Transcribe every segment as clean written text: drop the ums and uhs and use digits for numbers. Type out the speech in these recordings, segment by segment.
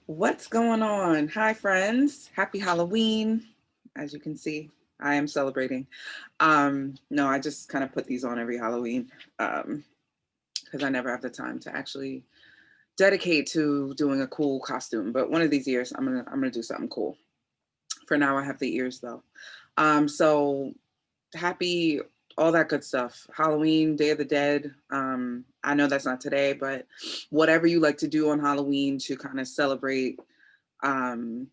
What's going on? Hi, friends. Happy Halloween. As you can see, I am celebrating. No, I just kind of put these on every Halloween because I never have the time to actually dedicate to doing a cool costume. But one of these years, I'm gonna do something cool. For now, I have the ears though. So happy, all that good stuff. Halloween, Day of the Dead. I know that's not today, but whatever you like to do on Halloween to kind of celebrate um,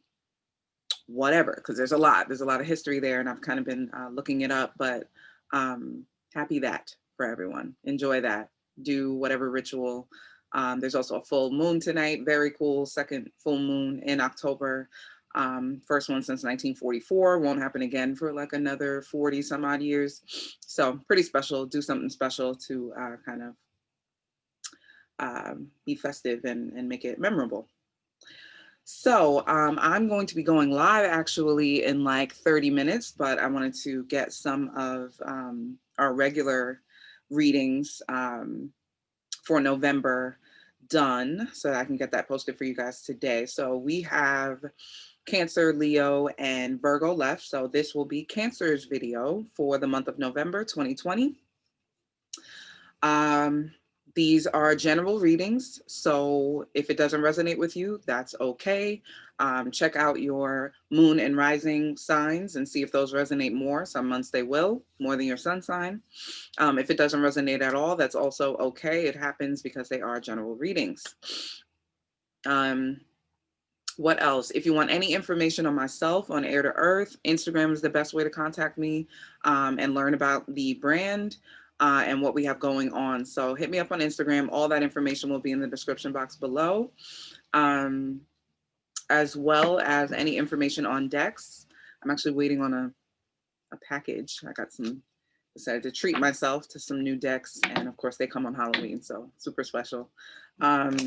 whatever, because there's a lot of history there, and I've kind of been looking it up, but happy that for everyone. Enjoy that. Do whatever ritual. There's also a full moon tonight. Very cool. Second full moon in October. First one since 1944. Won't happen again for like another 40 some odd years. So pretty special. Do something special to kind of be festive and make it memorable. So I'm going to be going live actually in like 30 minutes, but I wanted to get some of our regular readings for November done so that I can get that posted for you guys today. So we have Cancer, Leo, and Virgo left. So this will be Cancer's video for the month of November 2020. These are general readings, so if it doesn't resonate with you, that's okay. Check out your moon and rising signs and see if those resonate more. Some months they will, more than your sun sign. If it doesn't resonate at all, that's also okay. It happens because they are general readings. What else? If you want any information on myself, on Air to Earth, Instagram is the best way to contact me and learn about the brand and what we have going on. So hit me up on Instagram. All that information will be in the description box below, as well as any information on decks. I'm actually waiting on a package. I got decided to treat myself to some new decks. And of course, they come on Halloween, so super special. So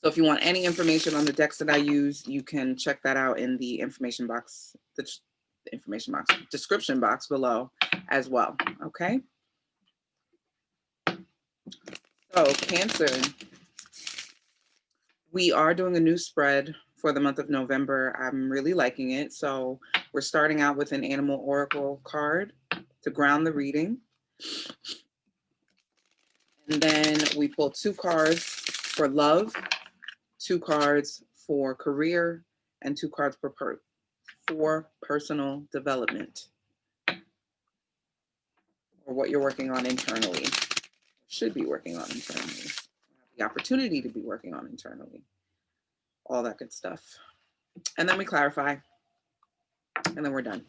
if you want any information on the decks that I use, you can check that out in the information box, the information box, description box below as well, okay? So Cancer, we are doing a new spread for the month of November. I'm really liking it. So we're starting out with an animal oracle card to ground the reading. And then we pull 2 cards for love, 2 cards for career, and 2 cards for personal development, or what you're working on internally, should be working on internally, the opportunity to be working on internally, all that good stuff. And then we clarify, and then we're done.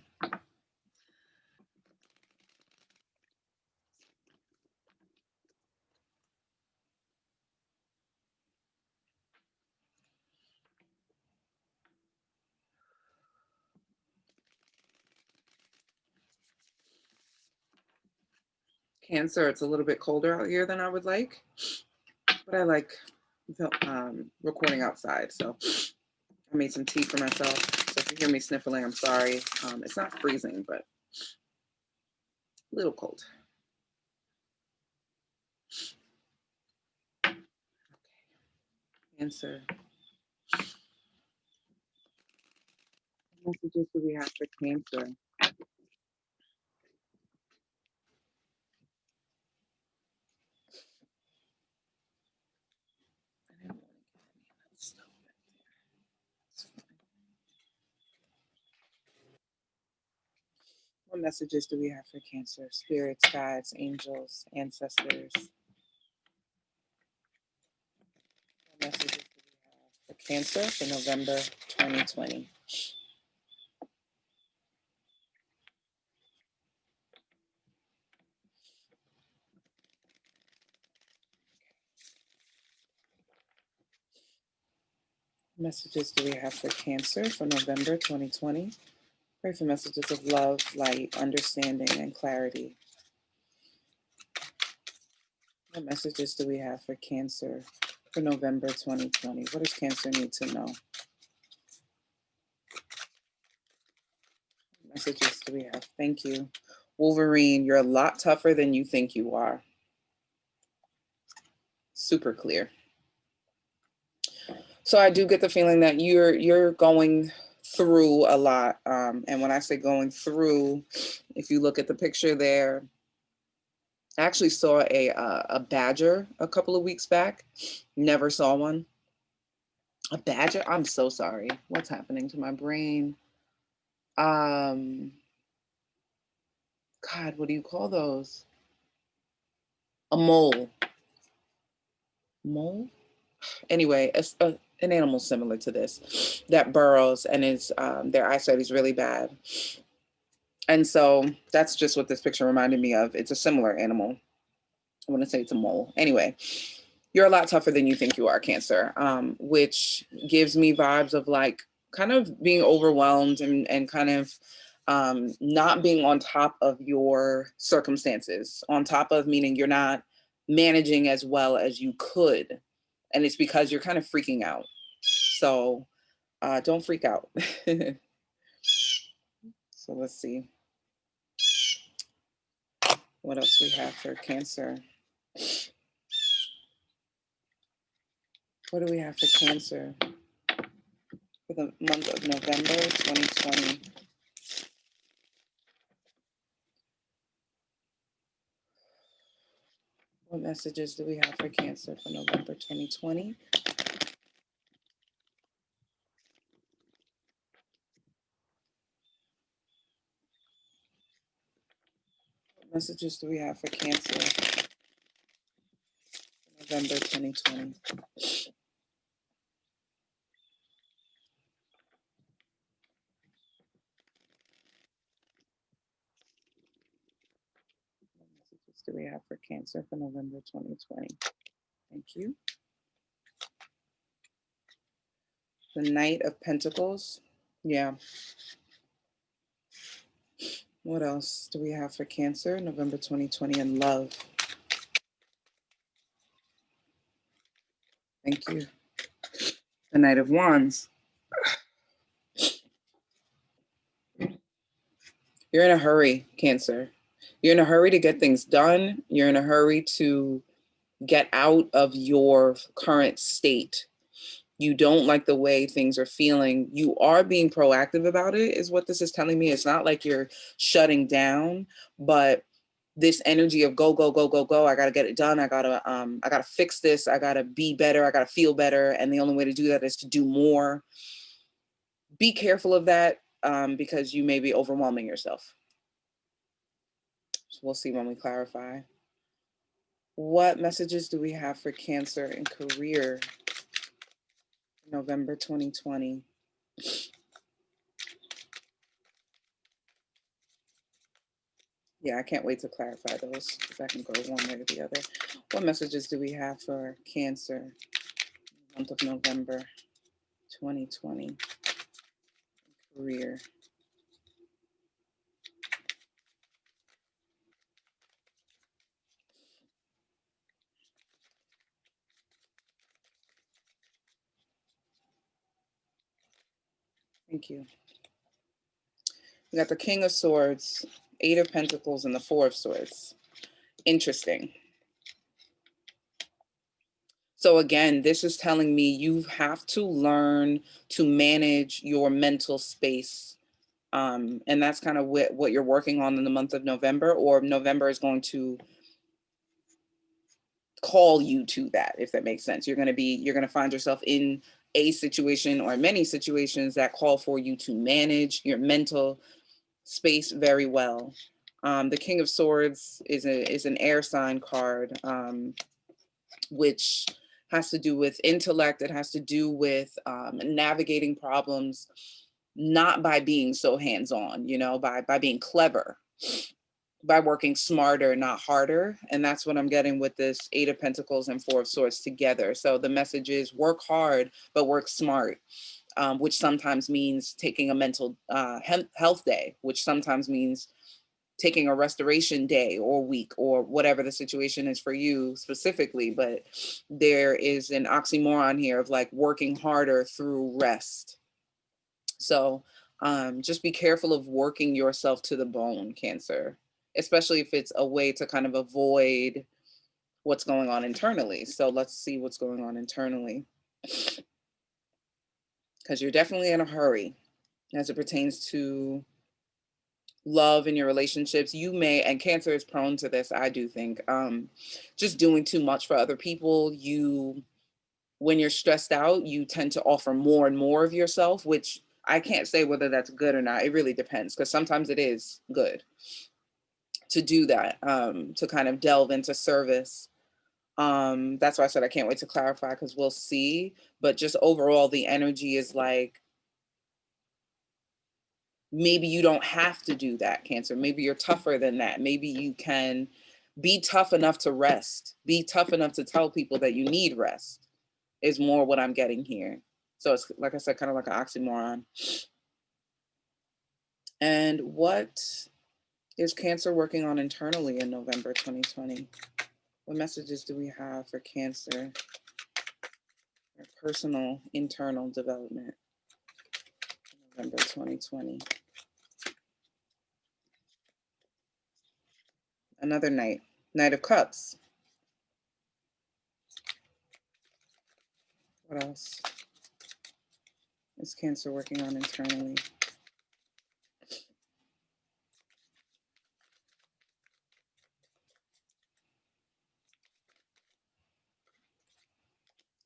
Cancer, it's a little bit colder out here than I would like, but I like recording outside. So I made some tea for myself. So if you hear me sniffling, I'm sorry. It's not freezing, but a little cold. Okay. Cancer. What messages do we have for Cancer? What messages do we have for Cancer? Spirits, guides, angels, ancestors. What messages do we have for Cancer for November 2020? What messages do we have for Cancer for November 2020? Pray for messages of love, light, understanding, and clarity. What messages do we have for Cancer for November 2020? What does Cancer need to know? What messages do we have? Thank you. Wolverine, you're a lot tougher than you think you are. Super clear. So I do get the feeling that you're going through a lot. And when I say going through, if you look at the picture there, I actually saw a badger a couple of weeks back. Never saw one. A badger? I'm so sorry. What's happening to my brain? God, what do you call those? A mole. Mole? Anyway, an animal similar to this that burrows and is their eyesight is really bad. And so that's just what this picture reminded me of. It's a similar animal. I want to say it's a mole. Anyway, you're a lot tougher than you think you are, Cancer, which gives me vibes of like kind of being overwhelmed and kind of not being on top of your circumstances, on top of meaning you're not managing as well as you could. And it's because you're kind of freaking out. So don't freak out. So let's see what else we have for Cancer. What do we have for Cancer for the month of November 2020? What messages do we have for Cancer for November 2020? What messages do we have for Cancer for November 2020? What messages do we have for Cancer for November 2020? Thank you. The Knight of Pentacles. Yeah. What else do we have for Cancer, November 2020, and love? Thank you. The Knight of Wands. You're in a hurry, Cancer. You're in a hurry to get things done. You're in a hurry to get out of your current state. You don't like the way things are feeling. You are being proactive about it, is what this is telling me. It's not like you're shutting down, but this energy of go, go, go, go, go. I gotta get it done. I gotta fix this. I gotta be better. I gotta feel better. And the only way to do that is to do more. Be careful of that because you may be overwhelming yourself. So we'll see when we clarify. What messages do we have for Cancer and career? November 2020. Yeah, I can't wait to clarify those because I can go one way or the other. What messages do we have for Cancer, month of November 2020, career? Thank you. We got the King of Swords, Eight of Pentacles, and the Four of Swords. Interesting. So again, this is telling me you have to learn to manage your mental space. And that's kind of what you're working on in the month of November, or November is going to call you to that, if that makes sense. You're going to find yourself in a situation or many situations that call for you to manage your mental space very well. The King of Swords is an air sign card, which has to do with intellect. It has to do with navigating problems, not by being so hands-on, by being clever, by working smarter, not harder. And that's what I'm getting with this Eight of Pentacles and Four of Swords together. So the message is work hard, but work smart, which sometimes means taking a mental health day, which sometimes means taking a restoration day or week or whatever the situation is for you specifically. But there is an oxymoron here of like working harder through rest. So just be careful of working yourself to the bone, Cancer, especially if it's a way to kind of avoid what's going on internally. So let's see what's going on internally. because you're definitely in a hurry as it pertains to love in your relationships. You may, and Cancer is prone to this, I do think, just doing too much for other people. When you're stressed out, you tend to offer more and more of yourself, which I can't say whether that's good or not. It really depends, because sometimes it is good to do that, to kind of delve into service. That's why I said I can't wait to clarify, because we'll see. But just overall, the energy is like, maybe you don't have to do that, Cancer. Maybe you're tougher than that. Maybe you can be tough enough to rest. Be tough enough to tell people that you need rest, is more what I'm getting here. So it's, like I said, kind of like an oxymoron. And what is Cancer working on internally in November 2020? What messages do we have for Cancer? Our personal internal development, November 2020. Another Knight of Cups. What else is Cancer working on internally?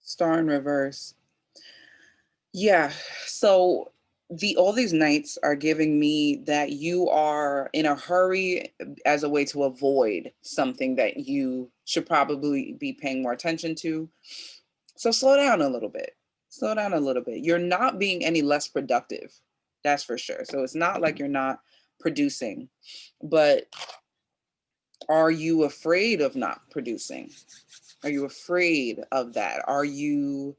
Star in reverse. Yeah, so all these Knights are giving me that you are in a hurry as a way to avoid something that you should probably be paying more attention to. So slow down a little bit. Slow down a little bit. You're not being any less productive. That's for sure. So it's not like you're not producing, but are you afraid of not producing? Are you afraid of that? Are you,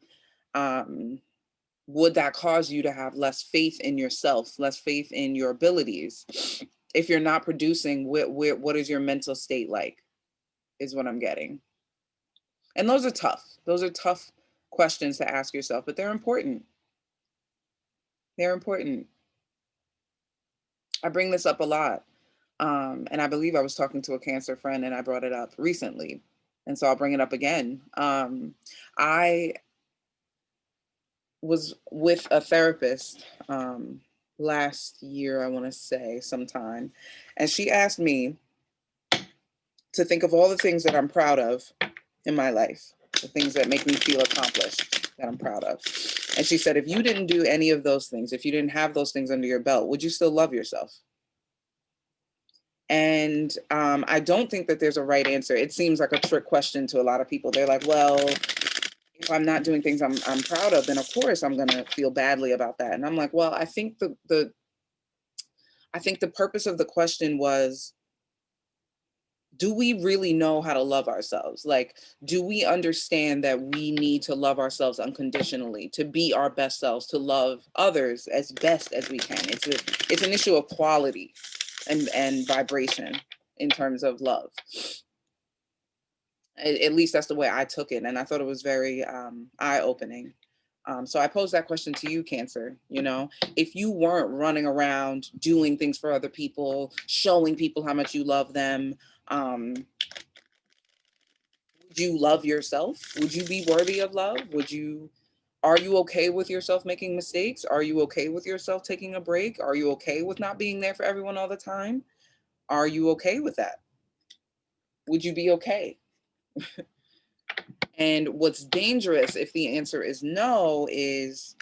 would that cause you to have less faith in yourself, less faith in your abilities? If you're not producing, what is your mental state like, is what I'm getting. And those are tough. Those are tough questions to ask yourself, but they're important. They're important. I bring this up a lot. And I believe I was talking to a Cancer friend and I brought it up recently. And so I'll bring it up again. I was with a therapist last year, I want to say sometime, and she asked me to think of all the things that I'm proud of in my life, the things that make me feel accomplished, that I'm proud of. And she said, if you didn't do any of those things, if you didn't have those things under your belt, would you still love yourself? And I don't think that there's a right answer. It seems like a trick question to a lot of people. They're like, well, if I'm not doing things I'm proud of, then of course I'm gonna feel badly about that. And I'm like, well, I think the purpose of the question was, do we really know how to love ourselves? Like, do we understand that we need to love ourselves unconditionally, to be our best selves, to love others as best as we can? It's an issue of quality and vibration in terms of love. At least that's the way I took it. And I thought it was very eye-opening. So I posed that question to you, Cancer. You know, if you weren't running around doing things for other people, showing people how much you love them, would you love yourself? Would you be worthy of love? Are you okay with yourself making mistakes? Are you okay with yourself taking a break? Are you okay with not being there for everyone all the time? Are you okay with that? Would you be okay? And what's dangerous, if the answer is no, is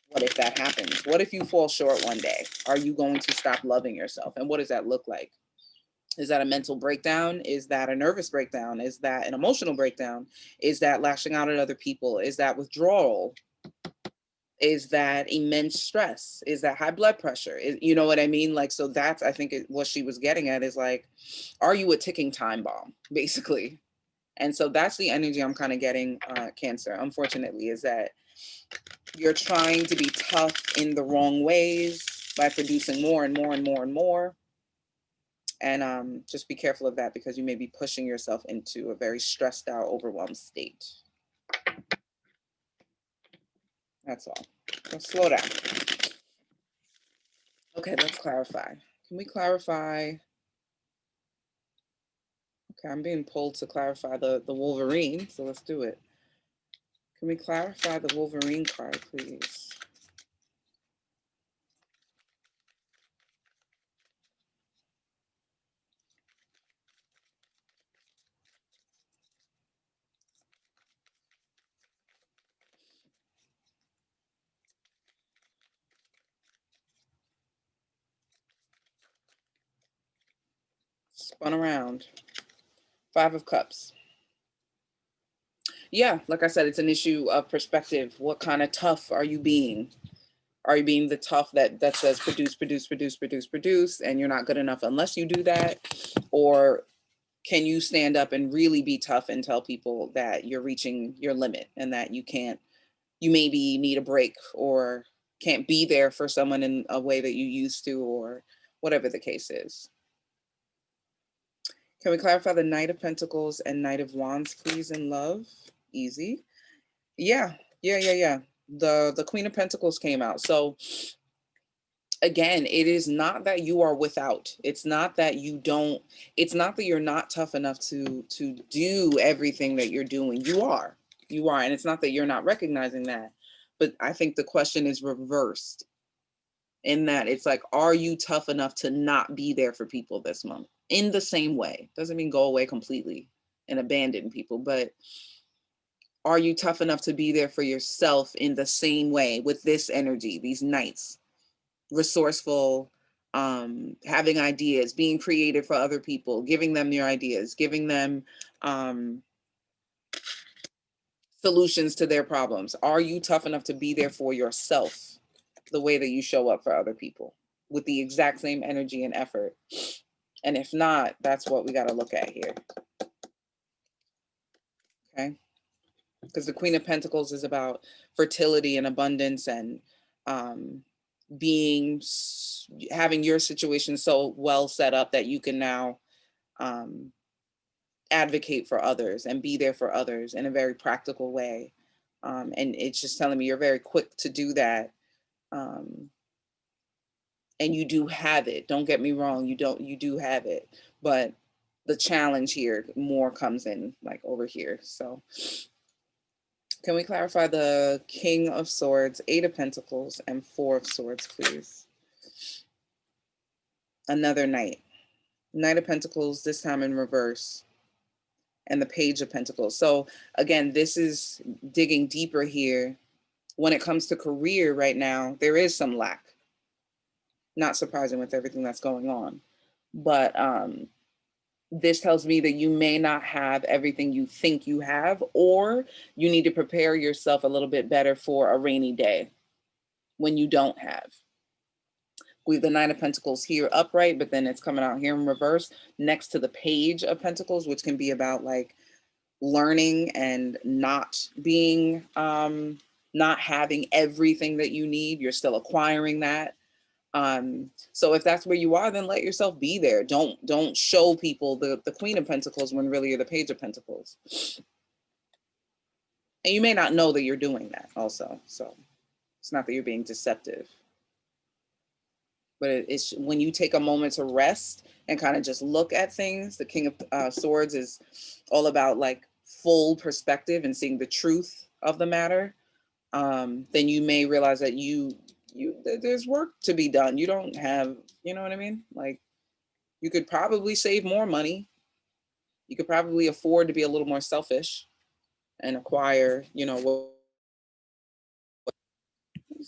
what if that happens? What if you fall short one day? Are you going to stop loving yourself? And what does that look like? Is that a mental breakdown? Is that a nervous breakdown? Is that an emotional breakdown? Is that lashing out at other people? Is that withdrawal? Is that immense stress? Is that high blood pressure? You know what I mean? Like, so that's, I think, what she was getting at is like, are you a ticking time bomb, basically? And so that's the energy I'm kind of getting, Cancer, unfortunately, is that you're trying to be tough in the wrong ways by producing more and more and more and more. And just be careful of that, because you may be pushing yourself into a very stressed out, overwhelmed state. That's all. So slow down. Okay, let's clarify. Can we clarify? Okay, I'm being pulled to clarify the Wolverine, so let's do it. Can we clarify the Wolverine card, please? Spun around. 5 of Cups. Yeah, like I said, it's an issue of perspective. What kind of tough are you being? Are you being the tough that says produce, produce, produce, produce, produce, and you're not good enough unless you do that? Or can you stand up and really be tough and tell people that you're reaching your limit and that you can't, you maybe need a break or can't be there for someone in a way that you used to, or whatever the case is. Can we clarify the Knight of Pentacles and Knight of Wands, please, in love? Easy. Yeah. The Queen of Pentacles came out. So again, it is not that you are without. It's not that you don't, it's not that you're not tough enough to do everything that you're doing. You are. And it's not that you're not recognizing that. But I think the question is reversed in that it's like, are you tough enough to not be there for people this month in the same way? Doesn't mean go away completely and abandon people, but are you tough enough to be there for yourself in the same way with this energy, these nights? Resourceful, having ideas, being creative for other people, giving them your ideas, giving them solutions to their problems. Are you tough enough to be there for yourself the way that you show up for other people with the exact same energy and effort? And if not, that's what we got to look at here. Okay. Because the Queen of Pentacles is about fertility and abundance and having your situation so well set up that you can now advocate for others and be there for others in a very practical way. And it's just telling me you're very quick to do that. And you do have it. Don't get me wrong. You do have it, but the challenge here more comes in like over here. So can we clarify the King of Swords, 8 of Pentacles, and 4 of Swords, please? Another Knight. Knight of Pentacles, this time in reverse, and the Page of Pentacles. So again, this is digging deeper here. When it comes to career right now, there is some lack. Not surprising with everything that's going on. But this tells me that you may not have everything you think you have, or you need to prepare yourself a little bit better for a rainy day when you don't have. We have the 9 of Pentacles here upright, but then it's coming out here in reverse next to the Page of Pentacles, which can be about like learning and not being, not having everything that you need. You're still acquiring that. So if that's where you are, then let yourself be there. Don't show people the Queen of Pentacles when really you're the Page of Pentacles. And you may not know that you're doing that also. So it's not that you're being deceptive. But it's when you take a moment to rest and kind of just look at things. The King of Swords is all about like full perspective and seeing the truth of the matter. Then you may realize that there's work to be done. You don't have, you know what I mean? Like you could probably save more money. You could probably afford to be a little more selfish and acquire, what's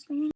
going on?